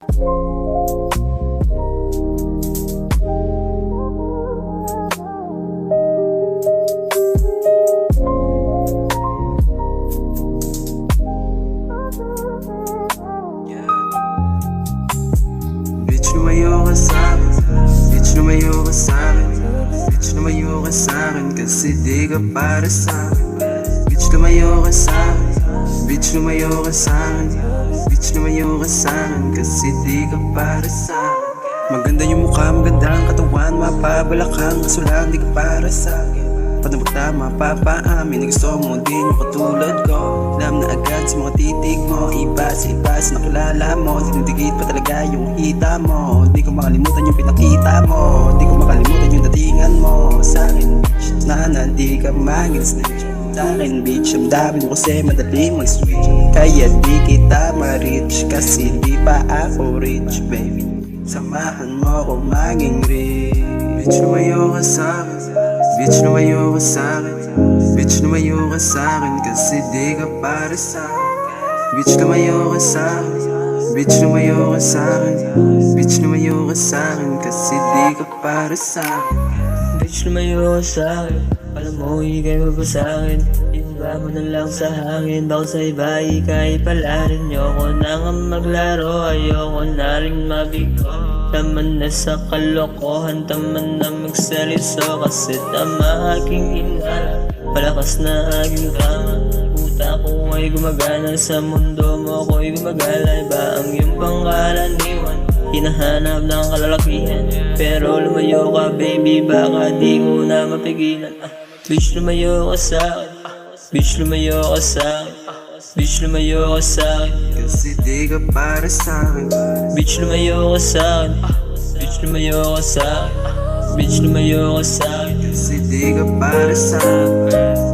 Bitch, lumayo ka sa'kin. Bitch, lumayo ka sa'kin. Bitch, lumayo ka sa'kin kasi di ka para sa'kin. Bitch, lumayo ka sa'kin. Bitch, lumayo ka sa'kin. Bitch, lumayo ka sa'kin kasi di ka para sa'kin. Maganda yung mukha, maganda ang katawan, mapabalakang kaso lang di ka para sa'kin. Paano magtama, papaamin na gusto mo din yung katulad ko. Alam na agad sa mga titig mo, iba sa nakilala mo. Dinidikit pa talaga yung hita mo. Di ko makalimutan yung pinakita mo. Di ko makalimutan yung datingan mo sa'kin, bitch. Sana di ka maging snitch sa'kin, bitch. Ang dami mo kasi madaling mag-switch, kaya di kita ma-reach kasi di pa ako rich, baby. Samahan mo ko maging rich. Bitch, lumayo ka sa'kin. Bitch, lumayo ka sa'kin. Bitch, lumayo ka sa'kin kasi di ka para sa'kin. Bitch, lumayo ka sa'kin. Bitch, lumayo ka sa'kin. Bitch, lumayo ka sa'kin kasi di ka para sa'kin. Bitch, lumayo ka sa'kin. Alam mo, ikay mo ba sa'kin? Iba mo na lang sa hangin. Baka sa iba, ikay pala rin. Ayoko na nga maglaro, ayoko na rin mabigo. Taman na sa kalokohan, taman na magsaliso. Kasi tama aking hinala, palakas na aking kama. Utak ko ay gumagana, sa mundo mo ako'y gumagala. Iba ang iyong pangkaraniwan, hinahanap ng kalalakihan. Pero lumayo ka baby, baka di ko na mapigilan. Bitch, lumayo ka sa'kin. Bitch, lumayo ka sa'kin. Bitch, lumayo ka sa'kin kasi di ka para sa'kin. Bitch, lumayo ka sa'kin. Bitch, lumayo ka sa'kin. Bitch, lumayo ka sa'kin kasi di ka para sa'kin.